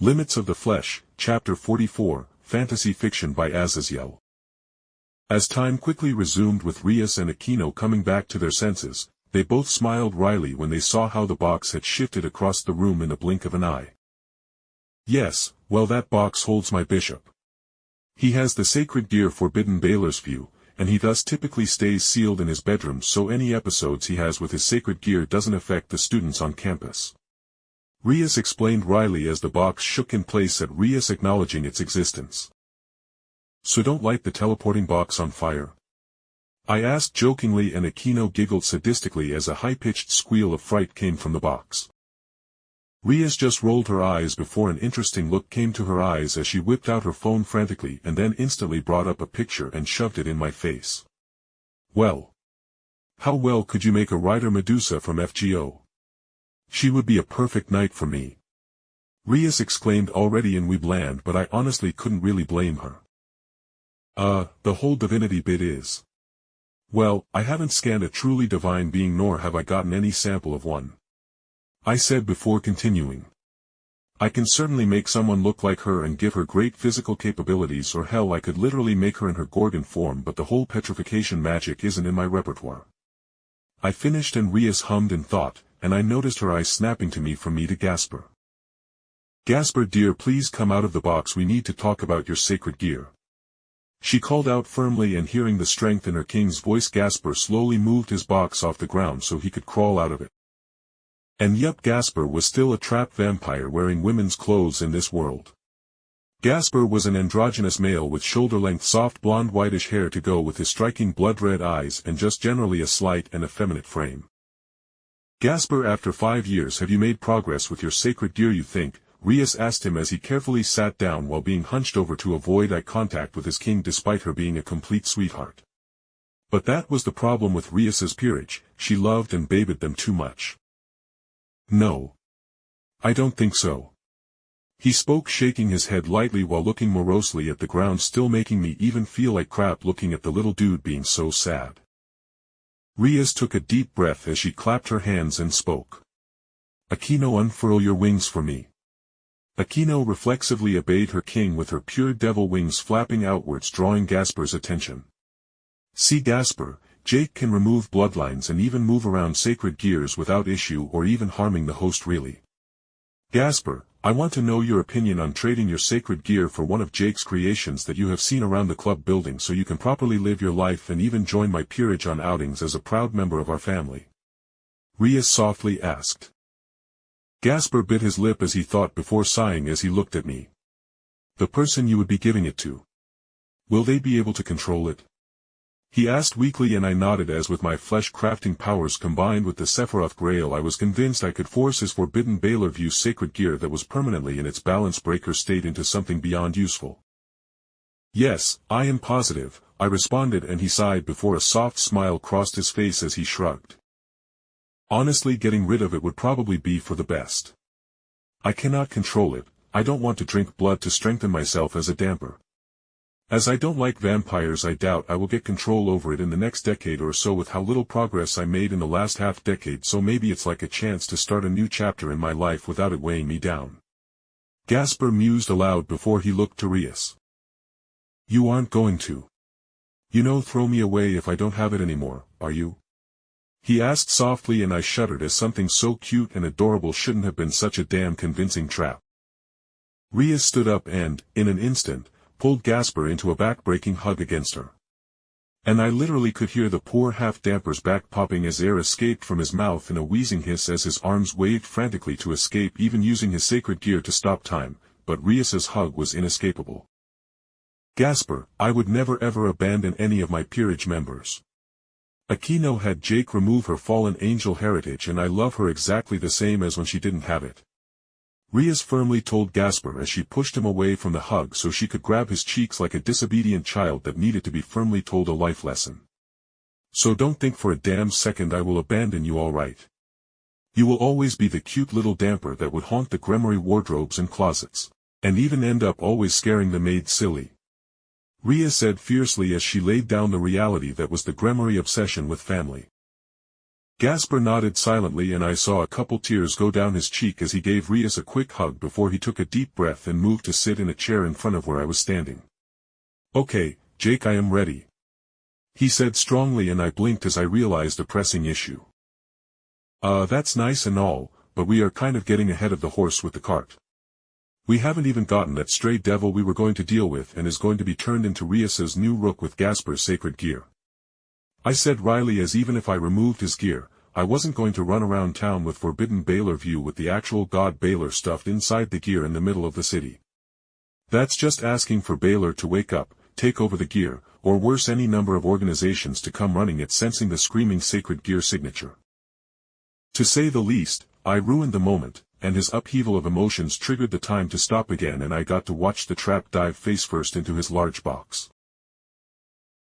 Limits of the Flesh, Chapter 44, Fantasy Fiction by Azazyel. As time quickly resumed with Rias and Akeno coming back to their senses, they both smiled wryly when they saw how the box had shifted across the room in the blink of an eye. Yes, well, that box holds my bishop. He has the sacred gear forbidden Balor's view, and he thus typically stays sealed in his bedroom, so any episodes he has with his sacred gear doesn't affect the students on campus. Rias explained wryly as the box shook in place at Rias acknowledging its existence. So don't light the teleporting box on fire? I asked jokingly, and Akeno giggled sadistically as a high-pitched squeal of fright came from the box. Rias just rolled her eyes before an interesting look came to her eyes as she whipped out her phone frantically and then instantly brought up a picture and shoved it in my face. Well. How well could you make a Rider Medusa from FGO? She would be a perfect knight for me. Rias exclaimed already in Weebland, but I honestly couldn't really blame her. The whole divinity bit is. Well, I haven't scanned a truly divine being, nor have I gotten any sample of one. I said before continuing. I can certainly make someone look like her and give her great physical capabilities, or hell, I could literally make her in her Gorgon form, but the whole petrification magic isn't in my repertoire. I finished and Rias hummed and thought, and I noticed her eyes snapping to me from me to Gasper. Gasper dear, please come out of the box, we need to talk about your sacred gear. She called out firmly, and hearing the strength in her king's voice, Gasper slowly moved his box off the ground so he could crawl out of it. And yup, Gasper was still a trapped vampire wearing women's clothes in this world. Gasper was an androgynous male with shoulder-length soft blonde whitish hair to go with his striking blood-red eyes and just generally a slight and effeminate frame. Gasper, after 5 years, have you made progress with your sacred gear, you think? Rias asked him as he carefully sat down while being hunched over to avoid eye contact with his king despite her being a complete sweetheart. But that was the problem with Rias's peerage, she loved and babied them too much. No. I don't think so. He spoke, shaking his head lightly while looking morosely at the ground, still making me even feel like crap looking at the little dude being so sad. Rias took a deep breath as she clapped her hands and spoke. Akeno, unfurl your wings for me. Akeno reflexively obeyed her king with her pure devil wings flapping outwards, drawing Gasper's attention. See, Gasper, Jake can remove bloodlines and even move around sacred gears without issue or even harming the host really. Gasper, I want to know your opinion on trading your sacred gear for one of Jake's creations that you have seen around the club building so you can properly live your life and even join my peerage on outings as a proud member of our family. Rias softly asked. Gasper bit his lip as he thought before sighing as he looked at me. The person you would be giving it to. Will they be able to control it? He asked weakly, and I nodded as with my flesh-crafting powers combined with the Sephiroth Grail I was convinced I could force his forbidden Balor View's sacred gear that was permanently in its balance breaker state into something beyond useful. Yes, I am positive, I responded, and he sighed before a soft smile crossed his face as he shrugged. Honestly, getting rid of it would probably be for the best. I cannot control it, I don't want to drink blood to strengthen myself as a damper. As I don't like vampires, I doubt I will get control over it in the next decade or so with how little progress I made in the last half-decade, so maybe it's like a chance to start a new chapter in my life without it weighing me down. Gasper mused aloud before he looked to Rias. You aren't going to, throw me away if I don't have it anymore, are you? He asked softly, and I shuddered as something so cute and adorable shouldn't have been such a damn convincing trap. Rias stood up and, in an instant, pulled Gasper into a back-breaking hug against her. And I literally could hear the poor half-damper's back popping as air escaped from his mouth in a wheezing hiss as his arms waved frantically to escape, even using his sacred gear to stop time, but Rias's hug was inescapable. Gasper, I would never ever abandon any of my peerage members. Akeno had Jake remove her fallen angel heritage, and I love her exactly the same as when she didn't have it. Rias firmly told Gasper as she pushed him away from the hug so she could grab his cheeks like a disobedient child that needed to be firmly told a life lesson. So don't think for a damn second I will abandon you, all right? You will always be the cute little damper that would haunt the Gremory wardrobes and closets, and even end up always scaring the maids silly. Rias said fiercely as she laid down the reality that was the Gremory obsession with family. Gasper nodded silently and I saw a couple tears go down his cheek as he gave Rias a quick hug before he took a deep breath and moved to sit in a chair in front of where I was standing. "Okay, Jake, I am ready," he said strongly, and I blinked as I realized a pressing issue. That's nice and all, but we are kind of getting ahead of the horse with the cart. We haven't even gotten that stray devil we were going to deal with and is going to be turned into Rias's new rook with Gasper's sacred gear," I said wryly, as even if I removed his gear, I wasn't going to run around town with forbidden Balor view with the actual god Balor stuffed inside the gear in the middle of the city. That's just asking for Balor to wake up, take over the gear, or worse, any number of organizations to come running it sensing the screaming sacred gear signature. To say the least, I ruined the moment, and his upheaval of emotions triggered the time to stop again, and I got to watch the trap dive face first into his large box.